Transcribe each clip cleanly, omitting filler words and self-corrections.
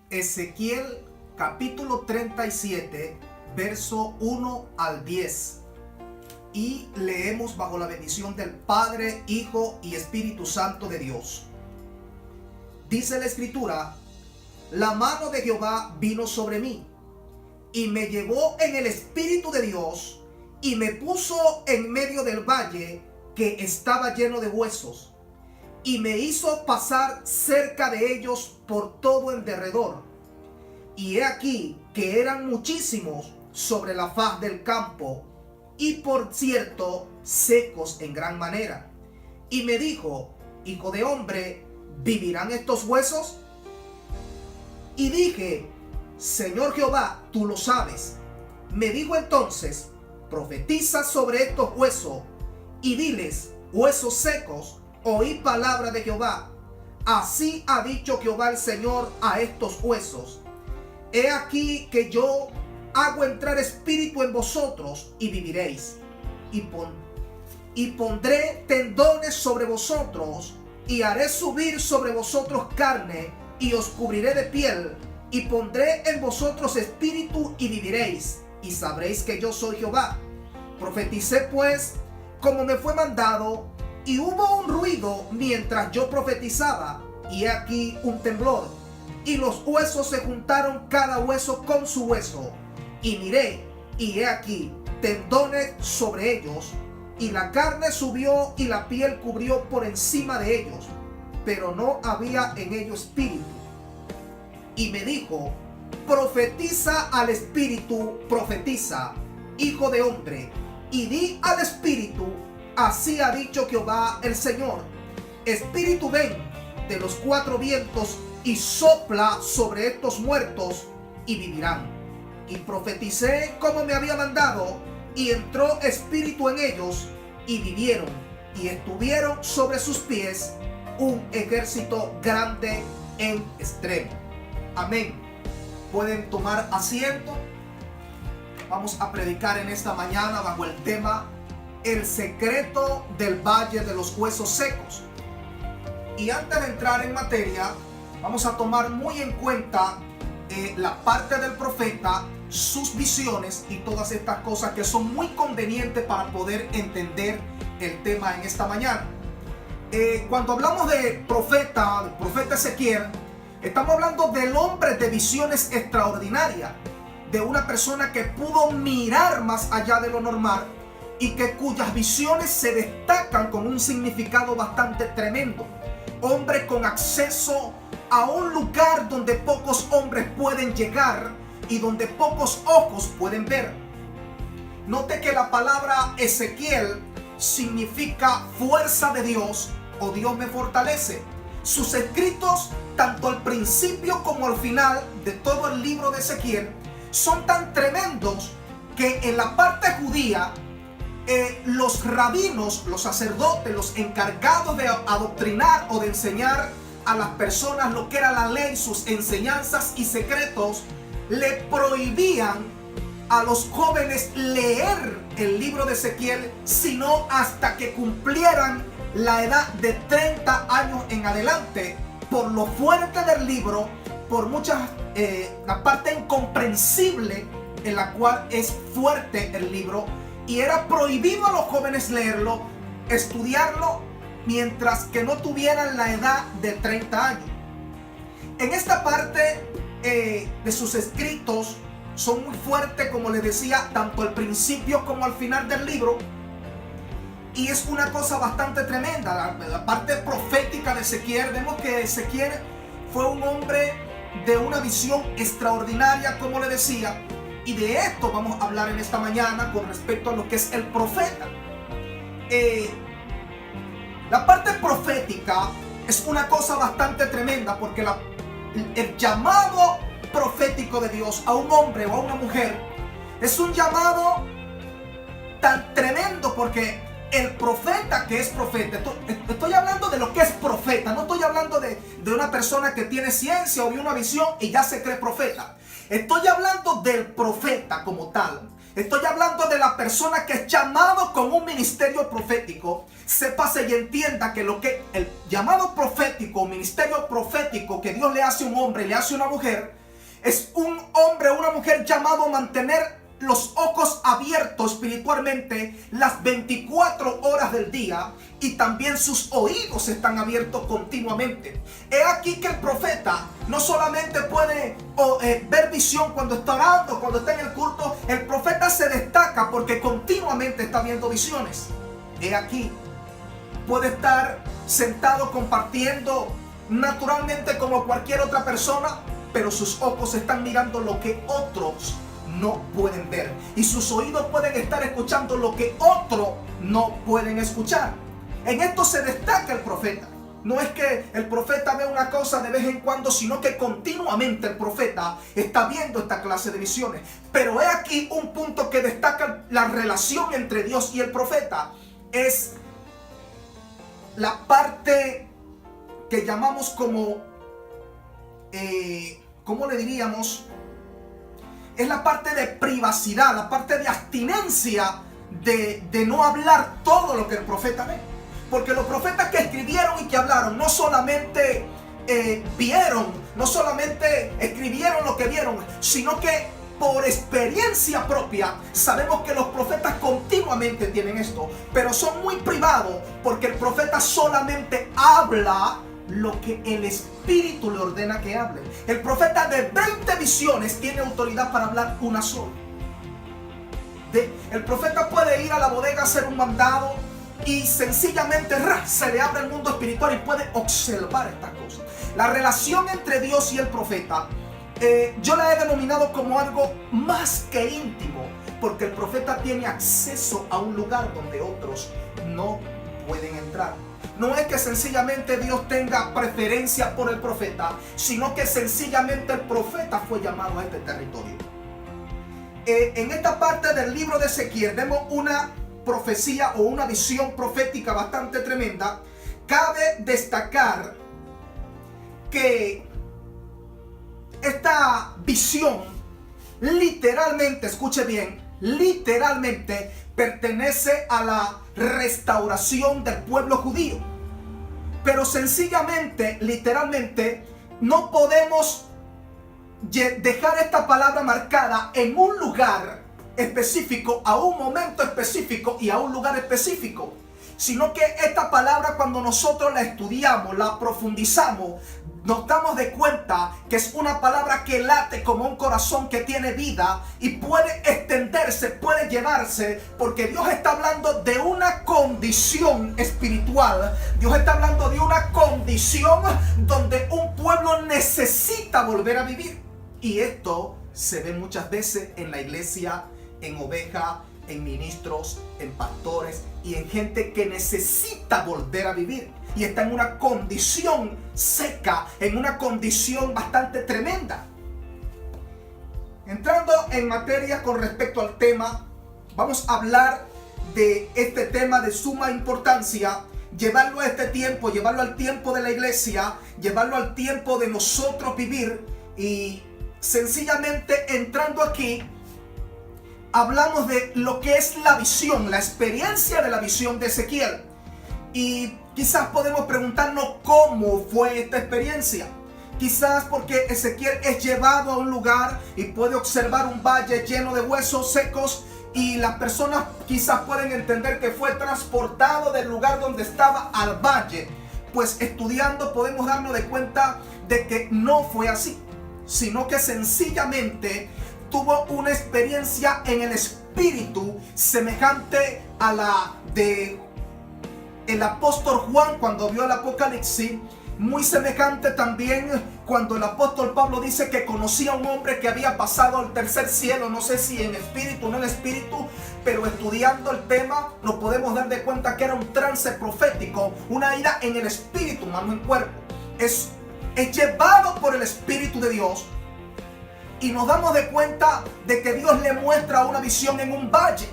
Ezequiel capítulo 37, verso 1 al 10. Y leemos bajo la bendición del Padre, Hijo y Espíritu Santo de Dios. Dice la Escritura: la mano de Jehová vino sobre mí, y me llevó en el Espíritu de Dios, y me puso en medio del valle que estaba lleno de huesos, y me hizo pasar cerca de ellos por todo en derredor. Y he aquí que eran muchísimos sobre la faz del campo, y por cierto secos en gran manera. Y me dijo: hijo de hombre, ¿vivirán estos huesos? Y dije: Señor Jehová, tú lo sabes. Me dijo entonces: profetiza sobre estos huesos y diles: huesos secos, oí palabra de Jehová. Así ha dicho Jehová el Señor a estos huesos: he aquí que yo hago entrar espíritu en vosotros y viviréis, y pondré tendones sobre vosotros, y haré subir sobre vosotros carne, y os cubriré de piel, y pondré en vosotros espíritu y viviréis, y sabréis que yo soy Jehová. Profeticé pues como me fue mandado, y hubo un ruido mientras yo profetizaba, y he aquí un temblor, y los huesos se juntaron cada hueso con su hueso, y miré, y he aquí tendones sobre ellos, y la carne subió y la piel cubrió por encima de ellos, pero no había en ellos espíritu. Y me dijo: profetiza al espíritu, profetiza, hijo de hombre, y di al espíritu: así ha dicho Jehová el Señor, espíritu, ven de los cuatro vientos y sopla sobre estos muertos y vivirán. Y profeticé como me había mandado, y entró espíritu en ellos y vivieron, y estuvieron sobre sus pies un ejército grande en extremo. Amén. Pueden tomar asiento. Vamos a predicar en esta mañana bajo el tema: el secreto del valle de los huesos secos. Y antes de entrar en materia, vamos a tomar muy en cuenta la parte del profeta, sus visiones y todas estas cosas que son muy convenientes para poder entender el tema en esta mañana. Cuando hablamos de profeta, del profeta Ezequiel, estamos hablando del hombre de visiones extraordinarias, de una persona que pudo mirar más allá de lo normal y cuyas visiones se destacan con un significado bastante tremendo. Hombre con acceso a un lugar donde pocos hombres pueden llegar y donde pocos ojos pueden ver. Note que la palabra Ezequiel significa fuerza de Dios o Dios me fortalece. Sus escritos, tanto al principio como al final de todo el libro de Ezequiel, son tan tremendos que en la parte judía los rabinos, los sacerdotes, los encargados de adoctrinar o de enseñar a las personas lo que era la ley, sus enseñanzas y secretos, le prohibían a los jóvenes leer el libro de Ezequiel, sino hasta que cumplieran la edad de 30 años en adelante, por lo fuerte del libro, por muchas la parte incomprensible en la cual es fuerte el libro, y era prohibido a los jóvenes leerlo, estudiarlo, mientras que no tuvieran la edad de 30 años. En esta parte de sus escritos son muy fuertes, como les decía, tanto al principio como al final del libro, y es una cosa bastante tremenda. La parte profética de Ezequiel, vemos que Ezequiel fue un hombre de una visión extraordinaria, como le decía, y de esto vamos a hablar en esta mañana con respecto a lo que es el profeta. La parte profética es una cosa bastante tremenda, porque el llamado profético de Dios a un hombre o a una mujer es un llamado tan tremendo, porque el profeta que es profeta, estoy hablando de lo que es profeta, no estoy hablando de una persona que tiene ciencia o de una visión y ya se cree profeta. Estoy hablando del profeta como tal. Estoy hablando de la persona que es llamado con un ministerio profético. Sépase y entienda que lo que el llamado profético, ministerio profético que Dios le hace a un hombre y le hace a una mujer, es un hombre o una mujer llamado a mantener los ojos abiertos espiritualmente las 24 horas del día, y también sus oídos están abiertos continuamente. He aquí que el profeta no solamente puede ver visión cuando está orando, cuando está en el culto. El profeta se destaca porque continuamente está viendo visiones. He aquí, puede estar sentado compartiendo naturalmente como cualquier otra persona, pero sus ojos están mirando lo que otros no pueden ver, y sus oídos pueden estar escuchando lo que otros no pueden escuchar. En esto se destaca el profeta. No es que el profeta ve una cosa de vez en cuando, sino que continuamente el profeta está viendo esta clase de visiones. Pero he aquí un punto que destaca la relación entre Dios y el profeta. Es la parte que llamamos como, ¿cómo le diríamos? Es la parte de privacidad, la parte de abstinencia de no hablar todo lo que el profeta ve. Porque los profetas que escribieron y que hablaron no solamente vieron, no solamente escribieron lo que vieron, sino que por experiencia propia sabemos que los profetas continuamente tienen esto, pero son muy privados, porque el profeta solamente habla lo que el Espíritu le ordena que hable. El profeta de 20 visiones tiene autoridad para hablar una sola. El profeta puede ir a la bodega a hacer un mandado y sencillamente se le abre el mundo espiritual y puede observar estas cosas. La relación entre Dios y el profeta, yo la he denominado como algo más que íntimo, porque el profeta tiene acceso a un lugar donde otros no pueden entrar. No es que sencillamente Dios tenga preferencia por el profeta, sino que sencillamente el profeta fue llamado a este territorio. En esta parte del libro de Ezequiel vemos una profecía o una visión profética bastante tremenda. Cabe destacar que esta visión literalmente, escuche bien, literalmente pertenece a la restauración del pueblo judío. Pero sencillamente, literalmente, no podemos dejar esta palabra marcada en un lugar específico, a un momento específico y a un lugar específico, sino que esta palabra, cuando nosotros la estudiamos, la profundizamos, nos damos de cuenta que es una palabra que late como un corazón que tiene vida y puede extenderse, puede llevarse, porque Dios está hablando de una condición espiritual. Dios está hablando de una condición donde un pueblo necesita volver a vivir. Y esto se ve muchas veces en la iglesia, en ovejas, en ministros, en pastores y en gente que necesita volver a vivir y está en una condición seca, en una condición bastante tremenda. Entrando en materia con respecto al tema, vamos a hablar de este tema de suma importancia, llevarlo a este tiempo, llevarlo al tiempo de la iglesia, llevarlo al tiempo de nosotros vivir. Y sencillamente entrando aquí, hablamos de lo que es la visión, la experiencia de la visión de Ezequiel. Y quizás podemos preguntarnos cómo fue esta experiencia. Quizás porque Ezequiel es llevado a un lugar y puede observar un valle lleno de huesos secos, y las personas quizás pueden entender que fue transportado del lugar donde estaba al valle. Pues estudiando podemos darnos de cuenta de que no fue así, sino que sencillamente tuvo una experiencia en el espíritu semejante a la de el apóstol Juan cuando vio el Apocalipsis, muy semejante también cuando el apóstol Pablo dice que conocía a un hombre que había pasado al tercer cielo. No sé si en espíritu o no en espíritu, pero estudiando el tema nos podemos dar de cuenta que era un trance profético, una ida en el espíritu, no en cuerpo. Es llevado por el Espíritu de Dios, y nos damos de cuenta de que Dios le muestra una visión en un valle.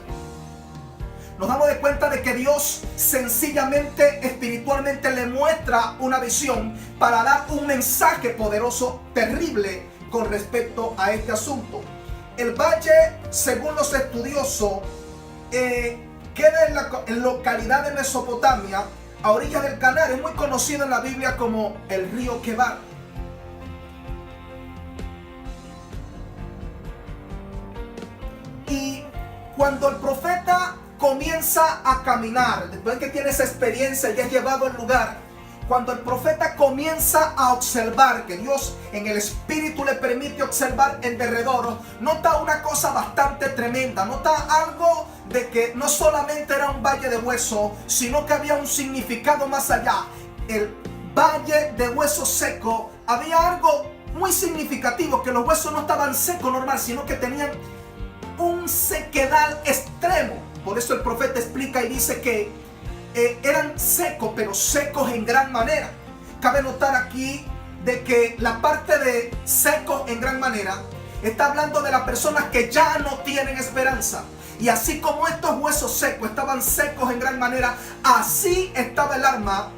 Nos damos de cuenta de que Dios sencillamente, espiritualmente, le muestra una visión para dar un mensaje poderoso, terrible, con respecto a este asunto. El valle, según los estudiosos, queda en la localidad de Mesopotamia, a orillas del canal. Es muy conocido en la Biblia como el río Quebar. Y cuando el profeta comienza a caminar, después que tiene esa experiencia y es llevado al lugar, cuando el profeta comienza a observar, que Dios en el espíritu le permite observar en derredor, nota una cosa bastante tremenda. Nota algo de que no solamente era un valle de huesos, sino que había un significado más allá. El valle de huesos secos, había algo muy significativo, que los huesos no estaban secos normal, sino que tenían un sequedal extremo. Por eso el profeta explica y dice que eran secos, pero secos en gran manera. Cabe notar aquí de que la parte de secos en gran manera está hablando de las personas que ya no tienen esperanza. Y así como estos huesos secos estaban secos en gran manera, así estaba el alma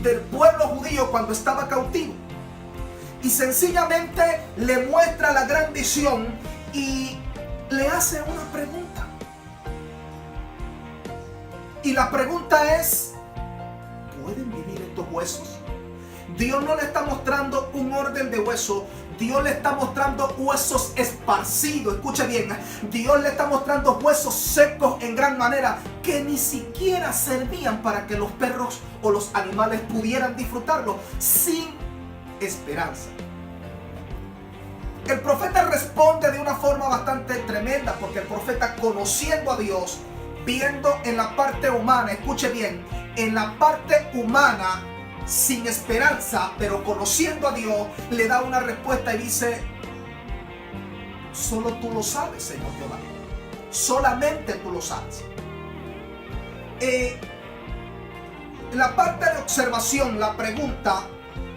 del pueblo judío cuando estaba cautivo. Y sencillamente le muestra la gran visión y le hace una pregunta. Y la pregunta es, ¿pueden vivir estos huesos? Dios no le está mostrando un orden de huesos. Dios le está mostrando huesos esparcidos. Escuche bien. Dios le está mostrando huesos secos en gran manera que ni siquiera servían para que los perros o los animales pudieran disfrutarlo, sin esperanza. El profeta responde de una forma bastante tremenda, porque el profeta, conociendo a Dios, viendo en la parte humana, escuche bien, en la parte humana, sin esperanza, pero conociendo a Dios, le da una respuesta y dice: solo tú lo sabes, Señor Jehová. Solamente tú lo sabes. La parte de observación, la pregunta,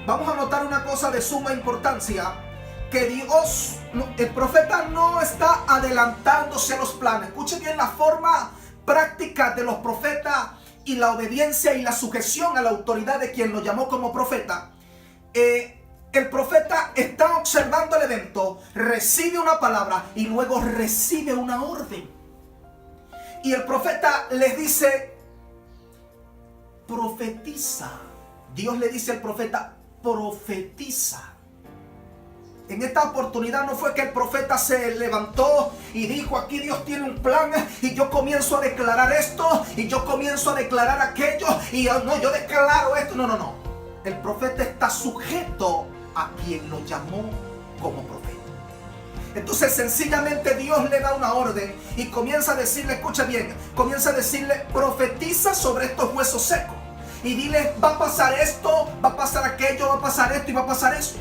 vamos a notar una cosa de suma importancia, que Dios, el profeta no está adelantándose a los planes. Escuche bien la forma práctica de los profetas y la obediencia y la sujeción a la autoridad de quien lo llamó como profeta. El profeta está observando el evento, recibe una palabra y luego recibe una orden. Y el profeta les dice: profetiza. Dios le dice al profeta: profetiza. En esta oportunidad no fue que el profeta se levantó y dijo: aquí Dios tiene un plan y yo comienzo a declarar esto y yo comienzo a declarar aquello y yo declaro esto. No. El profeta está sujeto a quien lo llamó como profeta. Entonces sencillamente Dios le da una orden y comienza a decirle, escucha bien, comienza a decirle: profetiza sobre estos huesos secos y dile: va a pasar esto, va a pasar aquello, va a pasar esto y va a pasar eso.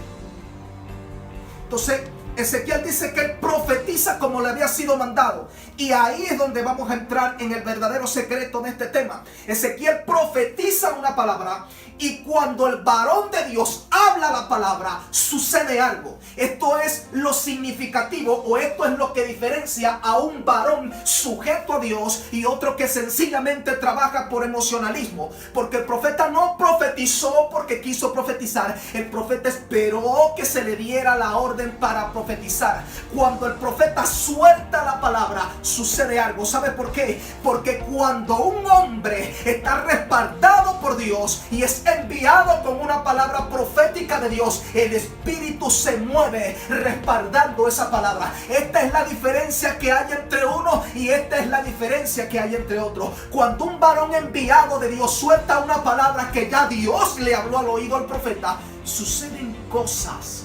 Entonces Ezequiel dice que él profetiza como le había sido mandado. Y ahí es donde vamos a entrar en el verdadero secreto de este tema. Ezequiel profetiza una palabra y cuando el varón de Dios habla la palabra, sucede algo. Esto es lo significativo, o esto es lo que diferencia a un varón sujeto a Dios y otro que sencillamente trabaja por emocionalismo. Porque el profeta no profetizó porque quiso profetizar. El profeta esperó que se le diera la orden para profetizar. Cuando el profeta suelta la palabra, sucede algo. ¿Sabe por qué? Porque cuando un hombre está respaldado por Dios y es enviado con una palabra profética de Dios, el Espíritu se mueve respaldando esa palabra. Esta es la diferencia que hay entre uno y esta es la diferencia que hay entre otro. Cuando un varón enviado de Dios suelta una palabra que ya Dios le habló al oído al profeta, suceden cosas.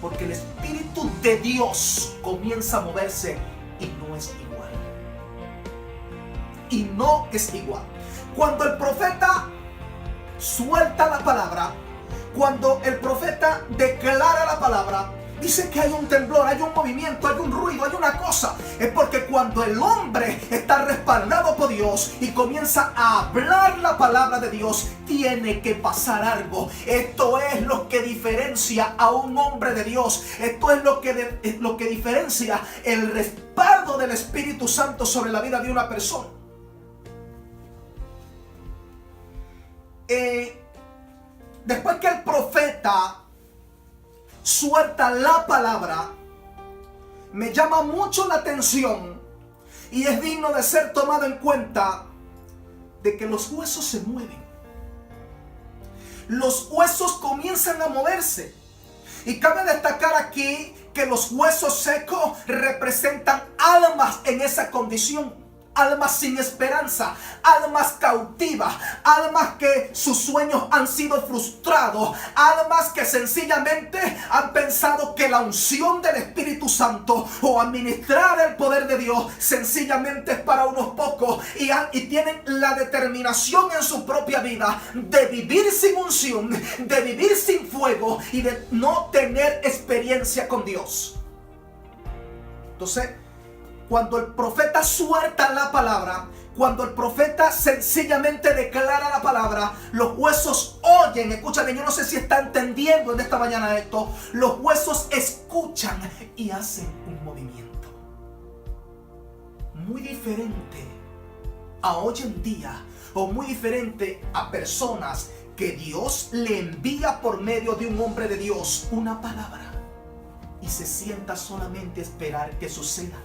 Porque el Espíritu de Dios comienza a moverse y no es igual. Y no es igual. Cuando el profeta suelta la palabra, cuando el profeta declara la palabra, dice que hay un temblor, hay un movimiento, hay un ruido, hay una cosa. Es porque cuando el hombre está respaldado por Dios y comienza a hablar la palabra de Dios, tiene que pasar algo. Esto es lo que diferencia a un hombre de Dios. Esto es lo que diferencia el respaldo del Espíritu Santo sobre la vida de una persona. Después que el profeta suelta la palabra, me llama mucho la atención y es digno de ser tomado en cuenta de que los huesos se mueven. Los huesos comienzan a moverse. Y cabe destacar aquí que los huesos secos representan almas en esa condición. Almas sin esperanza, almas cautivas, almas que sus sueños han sido frustrados, almas que sencillamente han pensado que la unción del Espíritu Santo o administrar el poder de Dios sencillamente es para unos pocos y tienen la determinación en su propia vida de vivir sin unción, de vivir sin fuego y de no tener experiencia con Dios. Entonces, cuando el profeta suelta la palabra, cuando el profeta sencillamente declara la palabra, los huesos oyen. Escúchame, yo no sé si está entendiendo en esta mañana esto. Los huesos escuchan y hacen un movimiento. Muy diferente a hoy en día, o muy diferente a personas que Dios le envía por medio de un hombre de Dios una palabra y se sienta solamente a esperar que suceda.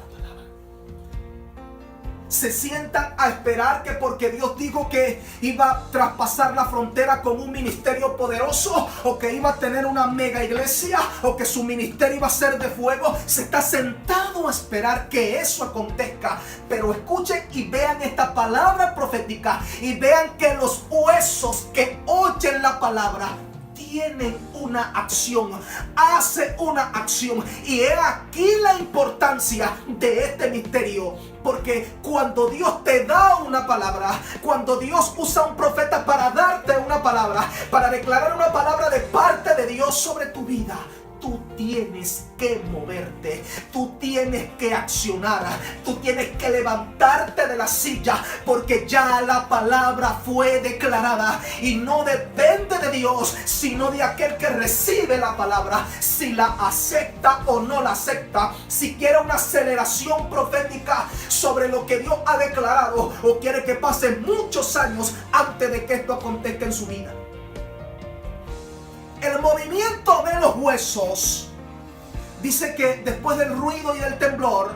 Se sientan a esperar que porque Dios dijo que iba a traspasar la frontera con un ministerio poderoso, o que iba a tener una mega iglesia, o que su ministerio iba a ser de fuego, se está sentado a esperar que eso acontezca. Pero escuchen y vean esta palabra profética y vean que los huesos que oyen la palabra tienen una acción, hace una acción. Y es aquí la importancia de este misterio, porque cuando Dios te da una palabra, cuando Dios usa un profeta para darte una palabra, para declarar una palabra de parte de Dios sobre tu vida, tú tienes que moverte, tú tienes que accionar, tú tienes que levantarte de la silla, porque ya la palabra fue declarada y no depende de Dios, sino de aquel que recibe la palabra, si la acepta o no la acepta, si quiere una aceleración profética sobre lo que Dios ha declarado, o quiere que pasen muchos años antes de que esto acontezca en su vida. El movimiento de los huesos, dice que después del ruido y del temblor,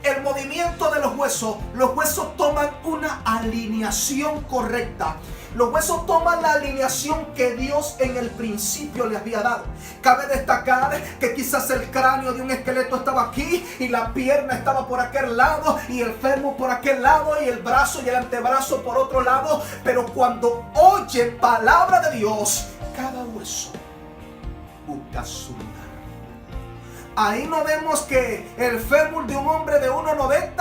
el movimiento de los huesos toman una alineación correcta. Los huesos toman la alineación que Dios en el principio les había dado. Cabe destacar que quizás el cráneo de un esqueleto estaba aquí y la pierna estaba por aquel lado y el fémur por aquel lado y el brazo y el antebrazo por otro lado. Pero cuando oyen palabra de Dios, cada hueso busca su lugar. Ahí no vemos que el fémur de un hombre de 1,90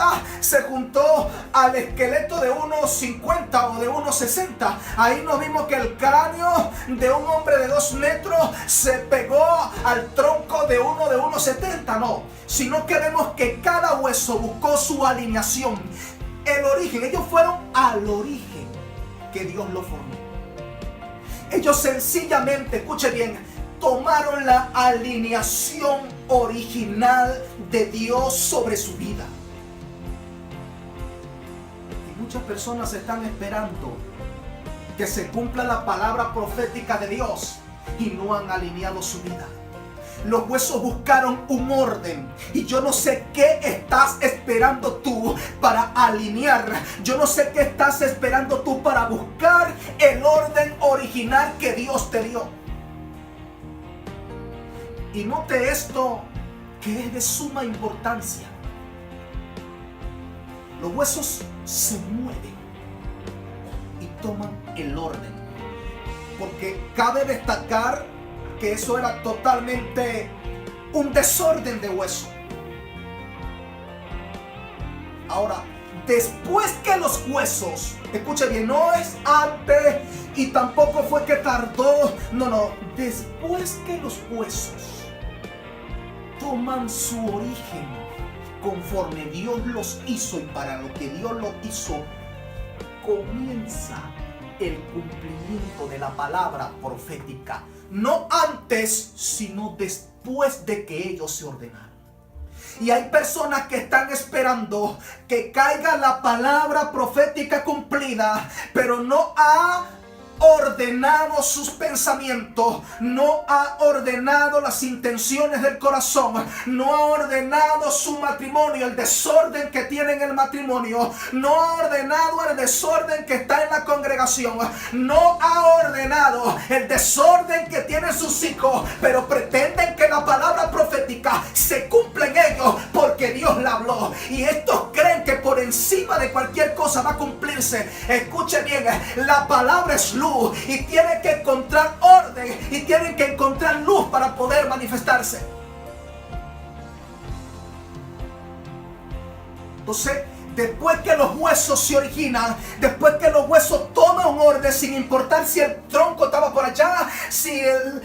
se juntó al esqueleto de 1,50 o de 1,60. Ahí no vimos que el cráneo de un hombre de 2 metros se pegó al tronco de uno de 1,70. No, sino que vemos que cada hueso buscó su alineación. El origen, ellos fueron al origen que Dios lo formó. Ellos sencillamente, escuche bien, tomaron la alineación original de Dios sobre su vida. Y muchas personas están esperando que se cumpla la palabra profética de Dios y no han alineado su vida. Los huesos buscaron un orden y yo no sé qué estás esperando tú para alinear. Yo no sé qué estás esperando tú para buscar el orden original que Dios te dio. Y note esto, que es de suma importancia. Los huesos se mueven y toman el orden, porque cabe destacar que eso era totalmente un desorden de hueso. Ahora, después que los huesos, escuche bien, no es antes y tampoco fue que tardó, no, después que los huesos toman su origen conforme Dios los hizo y para lo que Dios los hizo, comienza el cumplimiento de la palabra profética. No antes, sino después de que ellos se ordenaron. Y hay personas que están esperando que caiga la palabra profética cumplida, pero no ha ordenado sus pensamientos, no ha ordenado las intenciones del corazón, no ha ordenado su matrimonio, el desorden que tiene en el matrimonio, no ha ordenado el desorden que está en la congregación, no ha ordenado el desorden que tienen sus hijos, pero pretenden que la palabra profética se cumpla en ellos porque Dios la habló, y estos creen que por encima de cualquier cosa va a cumplirse. Escuche bien, la palabra es luz y tiene que encontrar orden y tienen que encontrar luz para poder manifestarse. Entonces, después que los huesos se originan, después que los huesos toman un orden, sin importar si el tronco estaba por allá, si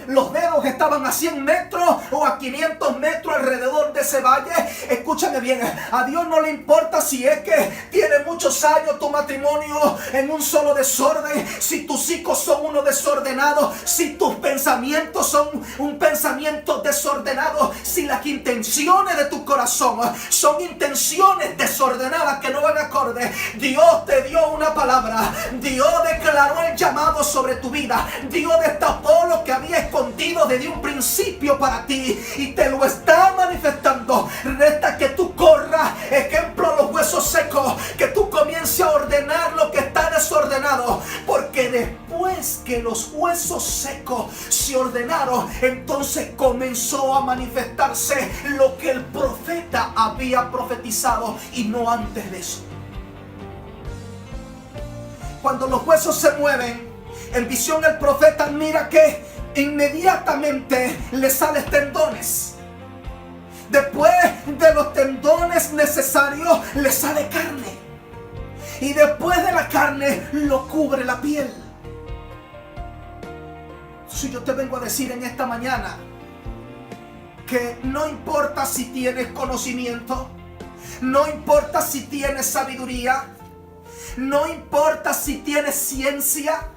los dedos estaban a 100 metros o a 500 metros alrededor de ese valle, escúchame bien, a Dios no le importa si es que tiene muchos años tu matrimonio en un solo desorden, si tus hijos son uno desordenado, si tus pensamientos son un pensamiento desordenado, si las intenciones de tu corazón son intenciones desordenadas que no van acorde. Dios te dio una palabra, Dios declaró el llamado sobre tu vida, Dios destapó lo que había escondido desde un principio para ti y te lo está manifestando. Resta que tú corras, ejemplo, los huesos secos, que tú comiences a ordenar lo que está desordenado, porque después que los huesos secos se ordenaron, entonces comenzó a manifestarse lo que el profeta había profetizado y no antes de eso. Cuando los huesos se mueven, en visión el profeta mira que inmediatamente le salen tendones. Después de los tendones necesarios le sale carne. Y después de la carne lo cubre la piel. Si yo te vengo a decir en esta mañana que no importa si tienes conocimiento, no importa si tienes sabiduría, no importa si tienes ciencia,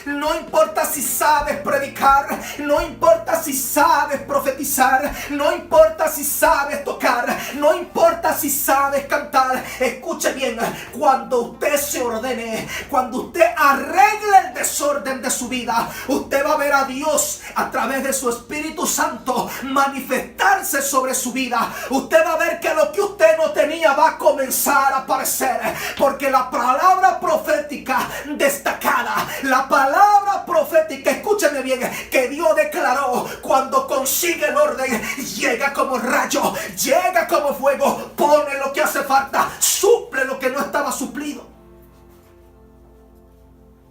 no importa si sabes predicar, no importa si sabes profetizar, no importa si sabes tocar, no importa si sabes cantar. Escuche bien, cuando usted se ordene, cuando usted arregle el desorden de su vida, usted va a ver a Dios a través de su Espíritu Santo manifestarse sobre su vida. Usted va a ver que lo que usted no tenía va a comenzar a aparecer, porque la palabra profética destacada, la palabra profética, escúcheme bien, que Dios declaró, cuando consigue el orden, llega como rayo, llega como fuego, pone lo que hace falta, suple lo que no estaba suplido.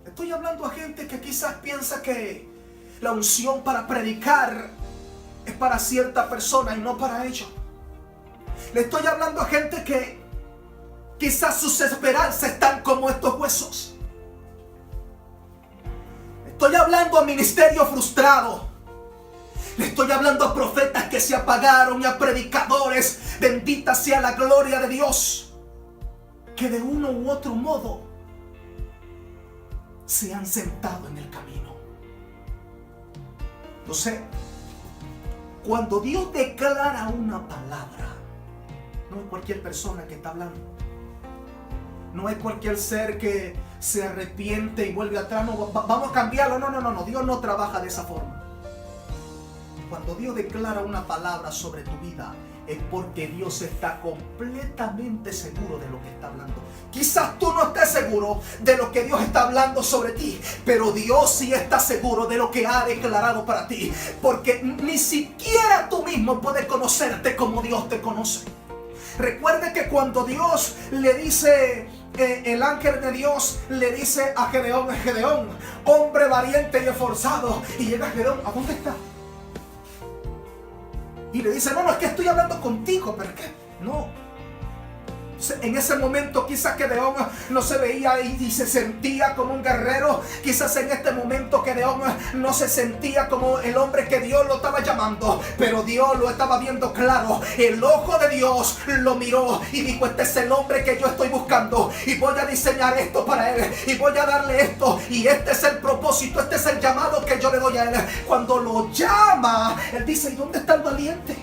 Estoy hablando a gente que quizás piensa que la unción para predicar es para cierta persona y no para ellos. Le estoy hablando a gente que quizás sus esperanzas están como estos huesos. Estoy hablando a ministerio frustrado. Le estoy hablando a profetas que se apagaron y a predicadores, bendita sea la gloria de Dios, que de uno u otro modo se han sentado en el camino. Entonces, cuando Dios declara una palabra, no es cualquier persona que está hablando. No es cualquier ser que se arrepiente y vuelve atrás. No, vamos a cambiarlo. No. Dios no trabaja de esa forma. Cuando Dios declara una palabra sobre tu vida, es porque Dios está completamente seguro de lo que está hablando. Quizás tú no estés seguro de lo que Dios está hablando sobre ti, pero Dios sí está seguro de lo que ha declarado para ti, porque ni siquiera tú mismo puedes conocerte como Dios te conoce. Recuerde que cuando Dios le dice, el ángel de Dios le dice a Gedeón, hombre valiente y esforzado, y llega Gedeón, ¿a dónde está? Y le dice, no, es que estoy hablando contigo, pero es que no. En ese momento quizás Gedeón no se veía y se sentía como un guerrero. Quizás en este momento Gedeón no se sentía como el hombre que Dios lo estaba llamando, pero Dios lo estaba viendo claro. El ojo de Dios lo miró y dijo, este es el hombre que yo estoy buscando, y voy a diseñar esto para él, y voy a darle esto, y este es el propósito, este es el llamado que yo le doy a él. Cuando lo llama, él dice, ¿y dónde está el valiente?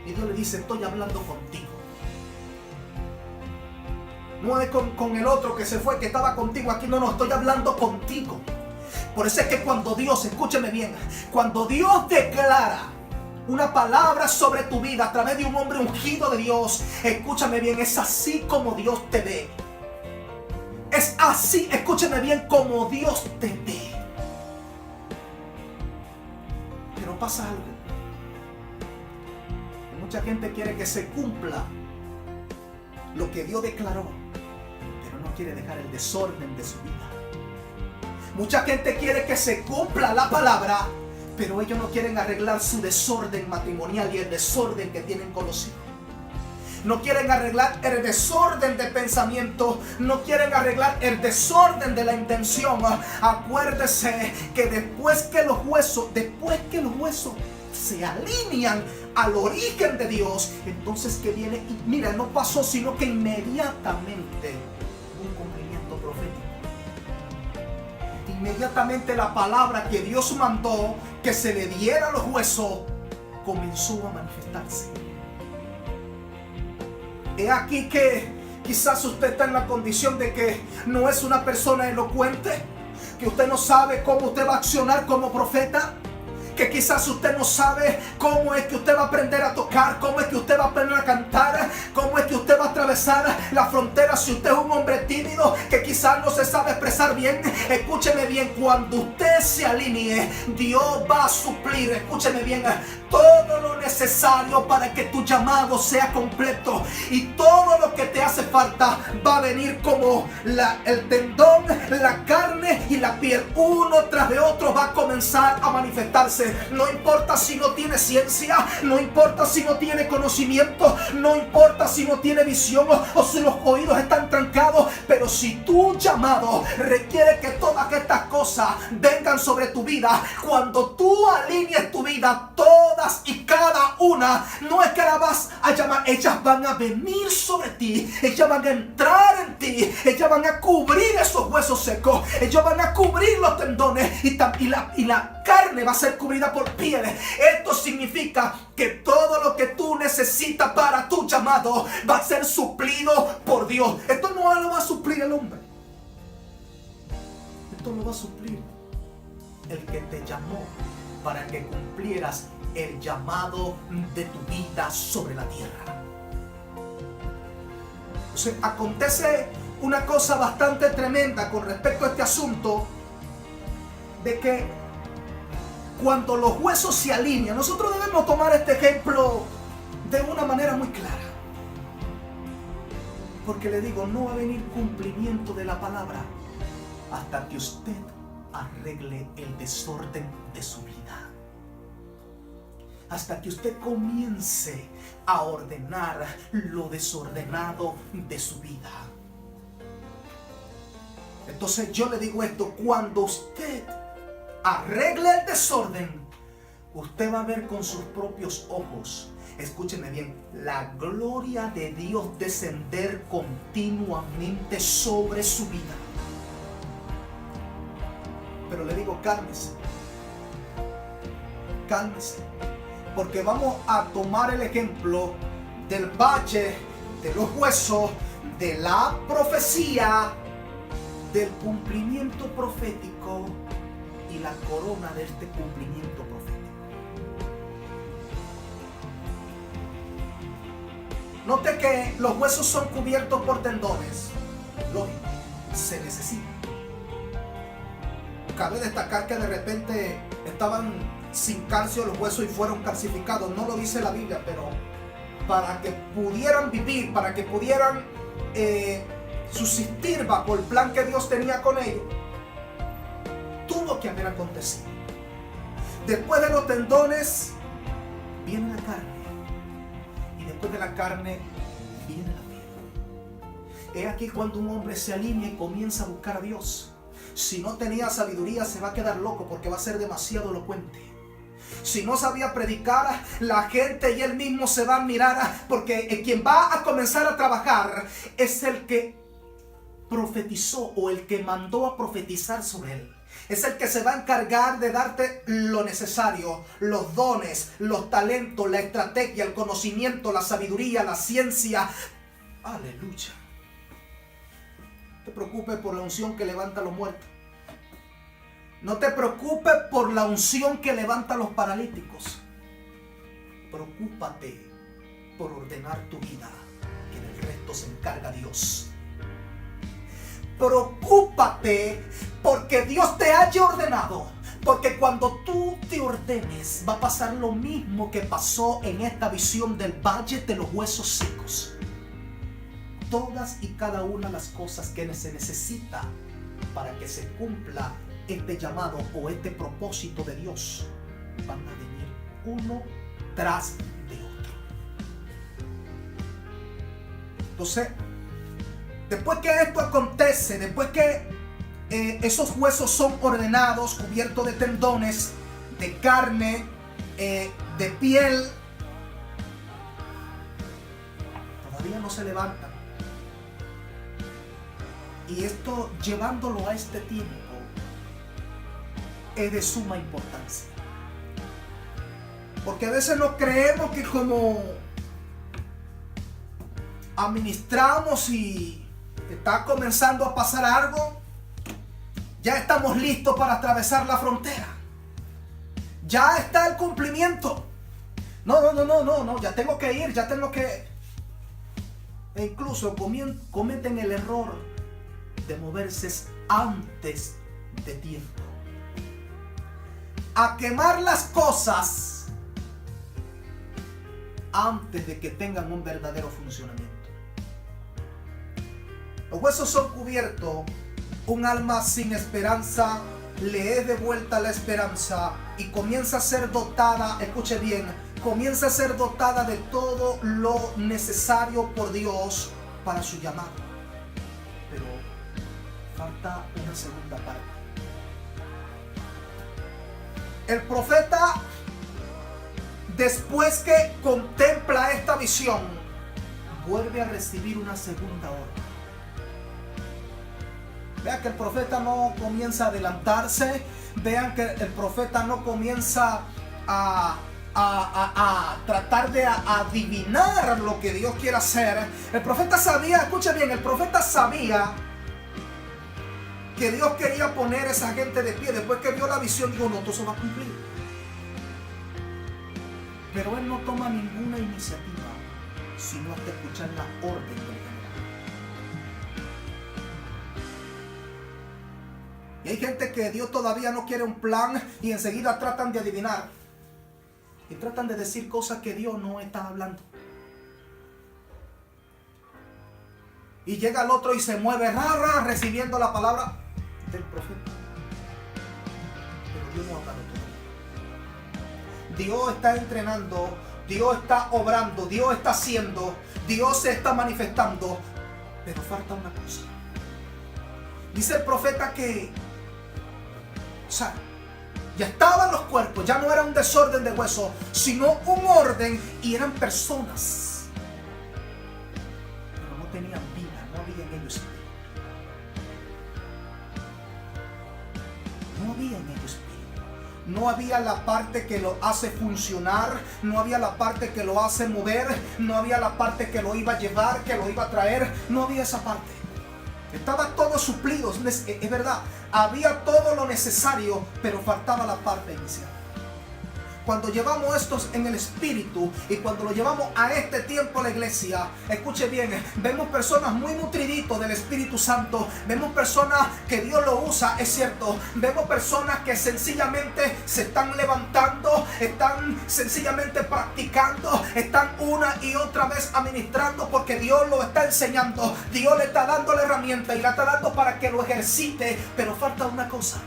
Y Dios le dice, estoy hablando contigo. No es con el otro que se fue, que estaba contigo aquí. No, estoy hablando contigo. Por eso es que cuando Dios, escúcheme bien, cuando Dios declara una palabra sobre tu vida a través de un hombre ungido de Dios, escúchame bien, es así como Dios te ve. Es así, escúcheme bien, como Dios te ve. Pero pasa algo. Mucha gente quiere que se cumpla lo que Dios declaró, pero no quiere dejar el desorden de su vida. Mucha gente quiere que se cumpla la palabra, pero ellos no quieren arreglar su desorden matrimonial y el desorden que tienen con los hijos. No quieren arreglar el desorden de pensamiento. No quieren arreglar el desorden de la intención. Acuérdese que después que los huesos se alinean al origen de Dios, entonces que viene, y mira, no pasó sino que inmediatamente un cumplimiento profético. Inmediatamente la palabra que Dios mandó que se le diera a los huesos comenzó a manifestarse. He aquí que quizás usted está en la condición de que no es una persona elocuente, que usted no sabe cómo usted va a accionar como profeta, que quizás usted no sabe cómo es que usted va a aprender a tocar, cómo es que usted va a aprender a cantar, cómo es que usted va a atravesar la frontera. Si usted es un hombre tímido que quizás no se sabe expresar bien, escúcheme bien, cuando usted se alinee, Dios va a suplir, escúcheme bien, todo lo necesario para que tu llamado sea completo, y todo lo que te hace falta va a venir como el tendón, la carne y la piel, uno tras de otro va a comenzar a manifestarse. No importa si no tiene ciencia, no importa si no tiene conocimiento, no importa si no tiene visión o si los oídos están trancados, pero si tu llamado requiere que todas estas cosas vengan sobre tu vida, cuando tú alinees tu vida, todas y cada una, no es que la vas a llamar, ellas van a venir sobre ti, ellas van a entrar en ti, ellas van a cubrir esos huesos secos, ellos van a cubrir los tendones y la carne va a ser cubierta por pieles. Esto significa que todo lo que tú necesitas para tu llamado va a ser suplido por Dios. Esto no lo va a suplir el hombre. Esto lo va a suplir el que te llamó para que cumplieras el llamado de tu vida sobre la tierra. Entonces, acontece una cosa bastante tremenda con respecto a este asunto, de que cuando los huesos se alinean, nosotros debemos tomar este ejemplo de una manera muy clara. Porque le digo, no va a venir cumplimiento de la palabra hasta que usted arregle el desorden de su vida. Hasta que usted comience a ordenar lo desordenado de su vida. Entonces yo le digo esto, cuando usted arregle el desorden, usted va a ver con sus propios ojos, escúcheme bien, la gloria de Dios descender continuamente sobre su vida. Pero le digo, cálmese, porque vamos a tomar el ejemplo del valle de los huesos, de la profecía, del cumplimiento profético y la corona de este cumplimiento profético. Note que los huesos son cubiertos por tendones. Lógico, se necesita. Cabe destacar que de repente estaban sin calcio los huesos y fueron calcificados. No lo dice la Biblia, pero para que pudieran vivir, para que pudieran subsistir bajo el plan que Dios tenía con ellos, tuvo que haber acontecido. Después de los tendones viene la carne, y después de la carne viene la piel. He aquí cuando un hombre se alinea y comienza a buscar a Dios. Si no tenía sabiduría, se va a quedar loco porque va a ser demasiado elocuente. Si no sabía predicar, la gente y él mismo se va a admirar, porque quien va a comenzar a trabajar es el que profetizó o el que mandó a profetizar sobre él. Es el que se va a encargar de darte lo necesario, los dones, los talentos, la estrategia, el conocimiento, la sabiduría, la ciencia. Aleluya. No te preocupes por la unción que levanta a los muertos. No te preocupes por la unción que levanta a los paralíticos. Preocúpate por ordenar tu vida, que del resto se encarga Dios. Preocúpate porque Dios te haya ordenado. Porque cuando tú te ordenes, va a pasar lo mismo que pasó en esta visión del valle de los huesos secos. Todas y cada una de las cosas que se necesita para que se cumpla este llamado o este propósito de Dios van a venir uno tras de otro. Entonces, después que esto acontece, después que esos huesos son ordenados, cubiertos de tendones, de carne, de piel, todavía no se levantan. Y esto, llevándolo a este tiempo, es de suma importancia. Porque a veces no creemos que como administramos y está comenzando a pasar algo, ya estamos listos para atravesar la frontera. Ya está el cumplimiento. No, ya tengo que ir, ya tengo que... E incluso cometen el error de moverse antes de tiempo. A quemar las cosas antes de que tengan un verdadero funcionamiento. Los huesos son cubiertos. Un alma sin esperanza le es devuelta la esperanza y comienza a ser dotada, escuche bien, comienza a ser dotada de todo lo necesario por Dios para su llamado. Pero falta una segunda parte. El profeta, después que contempla esta visión, vuelve a recibir una segunda orden. Vean que el profeta no comienza a adelantarse. Vean que el profeta no comienza a tratar de adivinar lo que Dios quiere hacer. El profeta sabía, escuchen bien, el profeta sabía que Dios quería poner a esa gente de pie. Después que vio la visión, dijo, no, todo eso va a cumplir. Pero él no toma ninguna iniciativa sino hasta escuchar la orden del general. Y hay gente que Dios todavía no quiere un plan y enseguida tratan de adivinar. Y tratan de decir cosas que Dios no está hablando. Y llega el otro y se mueve rara recibiendo la palabra del profeta. Pero Dios no ha hablado todavía. Dios está entrenando, Dios está obrando, Dios está haciendo, Dios se está manifestando. Pero falta una cosa. Dice el profeta que ya estaban los cuerpos, ya no era un desorden de huesos, sino un orden, y eran personas. Pero no tenían vida, no había en ellos espíritu. No había en ellos espíritu. No había la parte que lo hace funcionar, no había la parte que lo hace mover, no había la parte que lo iba a llevar, que lo iba a traer, no había esa parte. Estaba todo suplido, es verdad, había todo lo necesario, pero faltaba la parte inicial. Cuando llevamos esto en el espíritu y cuando lo llevamos a este tiempo a la iglesia, escuche bien, vemos personas muy nutriditos del Espíritu Santo, vemos personas que Dios lo usa, es cierto, vemos personas que sencillamente se están levantando, están sencillamente practicando, están una y otra vez administrando porque Dios lo está enseñando, Dios le está dando la herramienta y la está dando para que lo ejercite, pero falta una cosa.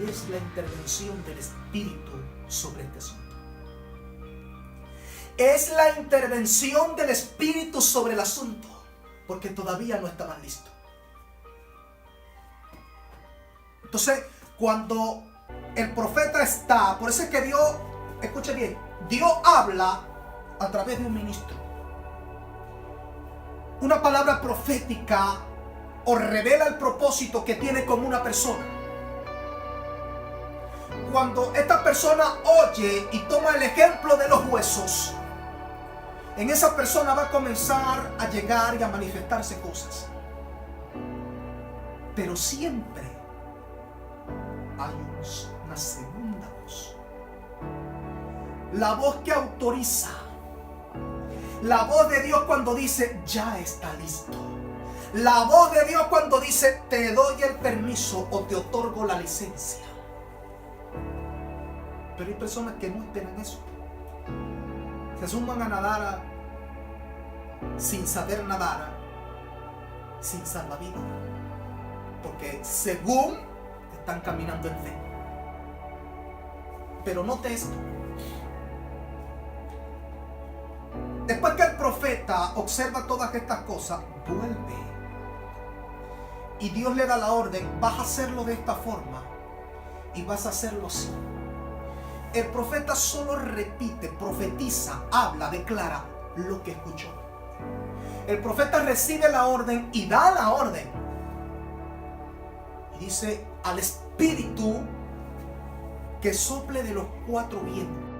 Es la intervención del Espíritu sobre este asunto. Es la intervención del Espíritu sobre el asunto, porque todavía no estaban listos. Entonces, cuando el profeta está, por eso es que Dios, escuche bien, Dios habla a través de un ministro. Una palabra profética o revela el propósito que tiene con una persona. Cuando esta persona oye y toma el ejemplo de los huesos, en esa persona va a comenzar a llegar y a manifestarse cosas. Pero siempre hay una segunda voz. La voz que autoriza. La voz de Dios cuando dice, ya está listo. La voz de Dios cuando dice, te doy el permiso o te otorgo la licencia. Pero hay personas que no esperan eso. Se suman a nadar sin saber nadar, sin salvavidas. Porque según están caminando en fe. Pero note esto. Después que el profeta observa todas estas cosas, vuelve. Y Dios le da la orden, vas a hacerlo de esta forma y vas a hacerlo así. El profeta solo repite, profetiza, habla, declara lo que escuchó. El profeta recibe la orden y da la orden. Y dice al espíritu que sople de los 4 vientos.